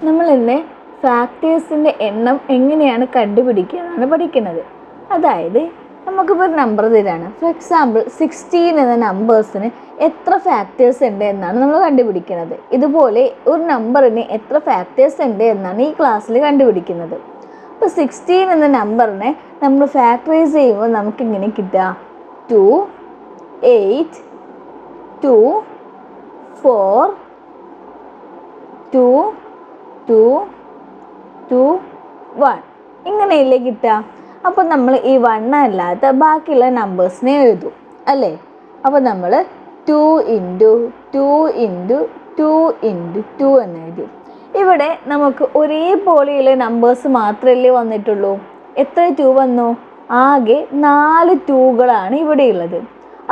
നമ്മൾ ഇന്ന് ഫാക്ടേഴ്സിൻ്റെ എണ്ണം എങ്ങനെയാണ് കണ്ടുപിടിക്കുക എന്നാണ് പഠിക്കുന്നത്. അതായത് നമുക്കിപ്പോൾ ഒരു നമ്പർ തരാണ്. ഫോർ എക്സാമ്പിൾ 16 എന്ന നമ്പേഴ്സിന് എത്ര ഫാക്ടേഴ്സ് ഉണ്ട് എന്നാണ് നമ്മൾ കണ്ടുപിടിക്കുന്നത്. ഇതുപോലെ ഒരു നമ്പറിന് എത്ര ഫാക്ടേഴ്സ് ഉണ്ട് എന്നാണ് ഈ ക്ലാസ്സിൽ കണ്ടുപിടിക്കുന്നത്. അപ്പോൾ 16 എന്ന നമ്പറിനെ നമ്മൾ ഫാക്ടറൈസ് ചെയ്യുമ്പോൾ നമുക്കിങ്ങനെ കിട്ടുക 2, 8, 2, 4, 2, 2, 2, 1 ഇങ്ങനെയല്ലേ കിട്ടുക. അപ്പോൾ നമ്മൾ ഈ 1 അല്ലാത്ത ബാക്കിയുള്ള നമ്പേഴ്സിനെ എഴുതും അല്ലേ. അപ്പോൾ നമ്മൾ 2 × 2 × 2 × 2 എന്ന് എഴുതി. ഇവിടെ നമുക്ക് ഒരേപോലെയുള്ള നമ്പേഴ്സ് മാത്രമല്ലേ വന്നിട്ടുള്ളൂ. എത്ര 2 വന്നു? ആകെ 4 2കളാണ് ഇവിടെ ഉള്ളത്.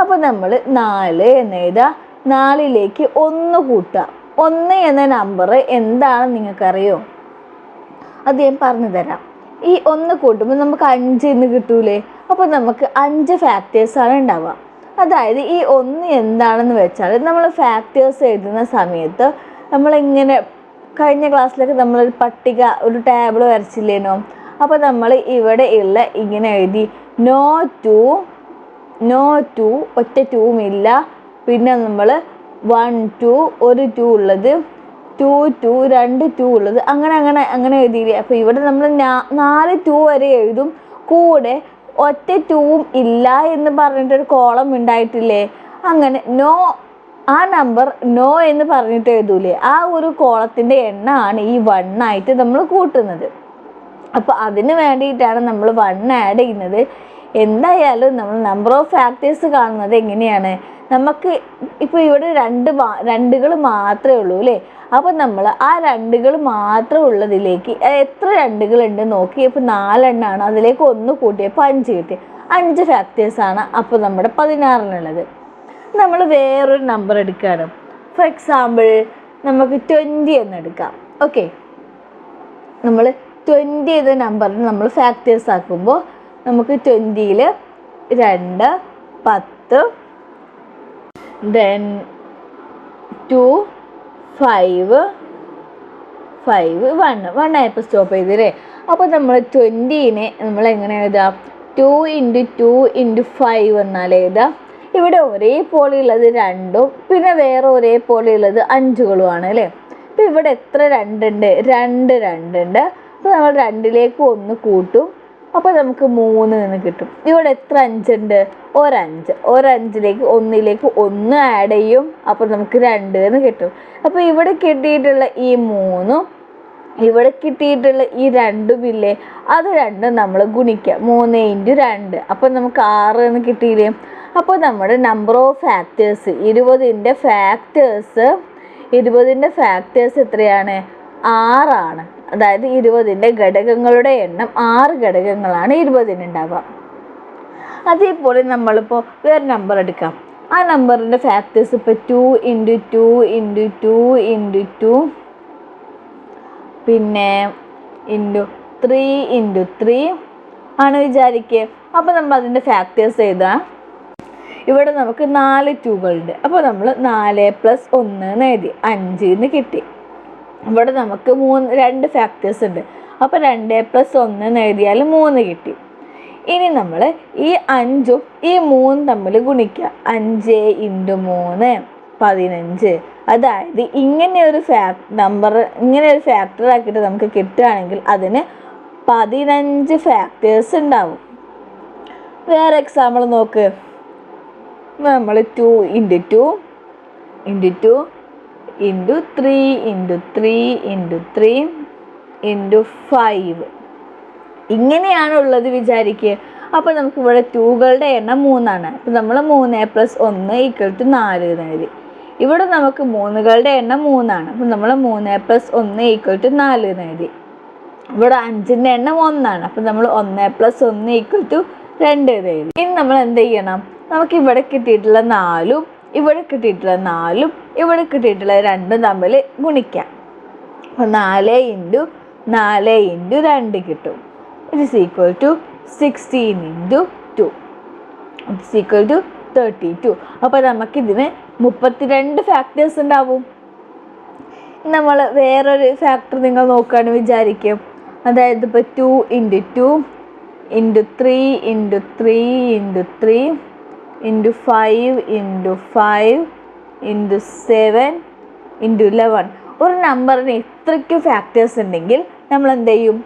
അപ്പോൾ നമ്മൾ 4 എന്ന് എഴുതുക. 4ലേക്ക് 1 കൂട്ടുക. 1 എന്ന നമ്പർ എന്താണെന്ന് നിങ്ങൾക്കറിയോ? അത് ഞാൻ പറഞ്ഞു തരാം. ഈ 1 കൂട്ടുമ്പോൾ നമുക്ക് 5 എന്ന് കിട്ടൂലേ. അപ്പോൾ നമുക്ക് 5 ഫാക്ടേഴ്സാണ് ഉണ്ടാവുക. അതായത് ഈ 1 എന്താണെന്ന് വെച്ചാൽ നമ്മൾ ഫാക്ടേഴ്സ് എഴുതുന്ന സമയത്ത് നമ്മളിങ്ങനെ കഴിഞ്ഞ ക്ലാസ്സിലൊക്കെ നമ്മളൊരു പട്ടിക ഒരു ടേബിൾ വരച്ചില്ലേനോ. അപ്പോൾ നമ്മൾ ഇവിടെ ഉള്ള ഇങ്ങനെ എഴുതി നോ 2 ഒറ്റ 2ഉം ഇല്ല. പിന്നെ നമ്മൾ 1 2 ഒരു 2 ഉള്ളത്, 2 2 2 2 ഉള്ളത്, അങ്ങനെ എഴുതിയില്ലേ. അപ്പോൾ ഇവിടെ നമ്മൾ 4 2 വരെ എഴുതും. കൂടെ ഒറ്റ 2ഉം ഇല്ല എന്ന് പറഞ്ഞിട്ടൊരു കോളം ഉണ്ടായിട്ടില്ലേ. അങ്ങനെ നോ ആ നമ്പർ നോ എന്ന് പറഞ്ഞിട്ട് എഴുതൂലേ. ആ ഒരു കോളത്തിൻ്റെ എണ്ണമാണ് ഈ 1 ആയിട്ട് നമ്മൾ കൂട്ടുന്നത്. അപ്പോൾ അതിന് വേണ്ടിയിട്ടാണ് നമ്മൾ 1 ആഡ് ചെയ്യുന്നത്. എന്തായാലും നമ്മൾ നമ്പർ ഓഫ് ഫാക്ടേഴ്സ് കാണുന്നത് എങ്ങനെയാണ്? നമുക്ക് ഇപ്പോൾ ഇവിടെ 2കൾ മാത്രമേ ഉള്ളൂ അല്ലേ. അപ്പോൾ നമ്മൾ ആ 2കൾ മാത്രം ഉള്ളതിലേക്ക് എത്ര 2കളുണ്ട് നോക്കി. ഇപ്പോൾ 4 എണ്ണമാണ്, അതിലേക്ക് 1 കൂട്ടിയപ്പോൾ 5 കിട്ടി. 5 ഫാക്ടേഴ്സാണ് അപ്പോൾ നമ്മുടെ 16-നുള്ളത്. നമ്മൾ വേറൊരു നമ്പർ എടുക്കുകയാണ്. ഫോർ എക്സാമ്പിൾ നമുക്ക് 20 എന്ന് എടുക്കാം. ഓക്കെ, നമ്മൾ 20 എന്ന നമ്പറിന് നമ്മൾ ഫാക്ടേഴ്സ് ആക്കുമ്പോൾ നമുക്ക് 20ൽ 2, 10, then 2, 5, 1 ആയപ്പോൾ സ്റ്റോപ്പ് ചെയ്തില്ലേ. അപ്പോൾ നമ്മൾ 20നെ നമ്മൾ എങ്ങനെ എഴുതാം? 2 × 2 × 5 എന്നാൽ എഴുതാം. ഇവിടെ ഒരേപോലെ ഉള്ളത് 2ഉം പിന്നെ വേറെ ഒരേപോലെ ഉള്ളത് 5കളുമാണ് അല്ലേ. അപ്പോൾ ഇവിടെ എത്ര 2 ഉണ്ട്? 2 ഉണ്ട്. അപ്പോൾ നമ്മൾ 2ലേക്ക് 1 കൂട്ടും. അപ്പോൾ നമുക്ക് 3 എന്ന് കിട്ടും. ഇവിടെ എത്ര 5 ഉണ്ട്? 1 5ലേക്ക് 1ലേക്ക് 1 ആഡ് ചെയ്യും. അപ്പോൾ നമുക്ക് 2 എന്ന് കിട്ടും. അപ്പോൾ ഇവിടെ കിട്ടിയിട്ടുള്ള ഈ 3ഉം ഇവിടെ കിട്ടിയിട്ടുള്ള ഈ 2ഉം ഇല്ലേ, അത് 2ഉം നമ്മൾ ഗുണിക്കുക. 3 × 2 അപ്പോൾ നമുക്ക് 6 എന്ന് കിട്ടിയില്ലേ. അപ്പോൾ നമ്മുടെ നമ്പർ ഓഫ് ഫാക്ടേഴ്സ് 20ൻ്റെ ഫാക്ടേഴ്സ് എത്രയാണ്? 6 ആണ്. അതായത് 20ൻ്റെ ഘടകങ്ങളുടെ എണ്ണം 6 ഘടകങ്ങളാണ് 20ന് ഉണ്ടാവുക. അതേപോലെ നമ്മളിപ്പോൾ വേറെ നമ്പർ എടുക്കാം. ആ നമ്പറിൻ്റെ ഫാക്ടേഴ്സ് ഇപ്പോൾ 2 × 2 × 2 × 2 പിന്നെ 3 × 3 ആണ് വിചാരിക്കുക. അപ്പോൾ നമ്മൾ അതിൻ്റെ ഫാക്ടേഴ്സ് എഴുതാം. ഇവിടെ നമുക്ക് 4 2കളുണ്ട്. അപ്പോൾ നമ്മൾ 4 + 1 എന്ന് എഴുതി, 5 എന്ന് കിട്ടി. ഇവിടെ നമുക്ക് 2 ഫാക്ടേഴ്സ് ഉണ്ട്. അപ്പോൾ 2 + 1 എന്ന് എഴുതിയാൽ 3 കിട്ടി. ഇനി നമ്മൾ ഈ 5ഉം ഈ 3ഉം തമ്മിൽ ഗുണിക്കുക. 5 × 3 15. അതായത് ഇങ്ങനെ ഒരു ഫാക്ടർ ആക്കിയിട്ട് നമുക്ക് കിട്ടുകയാണെങ്കിൽ അതിന് 15 ഫാക്ടേഴ്സ് ഉണ്ടാവും. വേറെ എക്സാമ്പിൾ നോക്ക്. നമ്മൾ 2 × 2 × 2 × 3 × 3 × 3 × 5 ഇങ്ങനെയാണുള്ളത് വിചാരിക്കുക. അപ്പോൾ നമുക്ക് ഇവിടെ 2കളുടെ എണ്ണം 3ആണ്. അപ്പോൾ നമ്മൾ 3 + 1 = 4 എന്ന് എഴുതി. ഇവിടെ നമുക്ക് 3കളുടെ എണ്ണം 3ആണ്. അപ്പോൾ നമ്മൾ 3 + 1 = 4 എന്ന് എഴുതി. ഇവിടെ 5ൻ്റെ എണ്ണം 1ആണ്. അപ്പോൾ നമ്മൾ 1 + 1 = 2 എന്ന് എഴുതി. ഇനി നമ്മൾ എന്ത് ചെയ്യണം? നമുക്ക് ഇവിടെ കിട്ടിയിട്ടുള്ള 4ഉം ഇവിടെ കിട്ടിയിട്ടുള്ള 4ഉം ഇവിടെ കിട്ടിയിട്ടുള്ള 2ഉം തമ്മിൽ ഗുണിക്കാം. അപ്പോൾ 4 × 4 × 2 കിട്ടും. It is equal to 16 × 2. It is equal to 32. അപ്പോൾ നമുക്കിതിന് 32 ഫാക്ടേഴ്സ് ഉണ്ടാവും. നമ്മൾ വേറൊരു ഫാക്ടർ നിങ്ങൾ നോക്കുകയാണ് വിചാരിക്കും. അതായത് ഇപ്പോൾ 2 × 2 × 3 × 3 × 3 × 5 × 5 × 7 × 11. ഒരു നമ്പറിന് ഇത്രയ്ക്ക് ഫാക്ടേഴ്സ് ഉണ്ടെങ്കിൽ നമ്മൾ എന്ത് ചെയ്യും?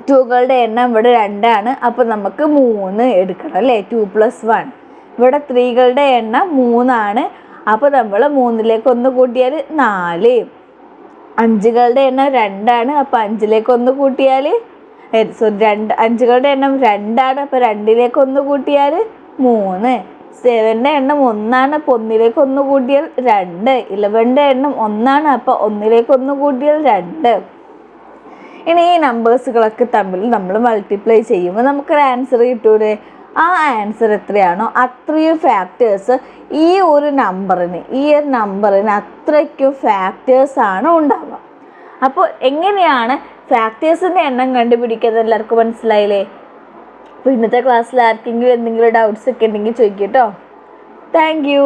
ടൂകളുടെ എണ്ണം ഇവിടെ 2 ആണ്, അപ്പോൾ നമുക്ക് 3 എടുക്കണം അല്ലേ? 2 + 1. ഇവിടെ 3കളുടെ എണ്ണം 3 ആണ്, അപ്പോൾ നമ്മൾ 3ലേക്ക് 1 കൂട്ടിയാൽ 4. 5കളുടെ എണ്ണം 2 ആണ്, അപ്പോൾ 5ലേക്ക് 1 കൂട്ടിയാൽ 5കളുടെ എണ്ണം 2 ആണ്, അപ്പോൾ 2ലേക്ക് 1 കൂട്ടിയാൽ 3. 7ൻ്റെ എണ്ണം 1 ആണ്, അപ്പോൾ 1ലേക്ക് 1 കൂട്ടിയാൽ 2. 11ൻ്റെ എണ്ണം 1 ആണ്, അപ്പോൾ 1ലേക്ക് 1 കൂട്ടിയാൽ 2. ഇനി ഈ നമ്പേഴ്സുകളൊക്കെ തമ്മിൽ നമ്മൾ മൾട്ടിപ്ലൈ ചെയ്യുമ്പോൾ നമുക്കൊരു ആൻസർ കിട്ടൂലേ? ആ ആൻസർ എത്രയാണോ അത്രയും ഫാക്ടേഴ്സ് ഈ ഒരു നമ്പറിന് അത്രയ്ക്കും ഫാക്ടേഴ്സാണ് ഉണ്ടാവുക. അപ്പോൾ എങ്ങനെയാണ് ഫാക്ടേഴ്സിൻ്റെ എണ്ണം കണ്ടുപിടിക്കുന്നത് എല്ലാവർക്കും മനസ്സിലായില്ലേ? അപ്പോൾ ഇന്നത്തെ ക്ലാസ്സിൽ ആർക്കെങ്കിലും എന്തെങ്കിലും ഡൗട്ട്സ് ഒക്കെ ഉണ്ടെങ്കിൽ ചോദിക്കും കേട്ടോ. Thank you.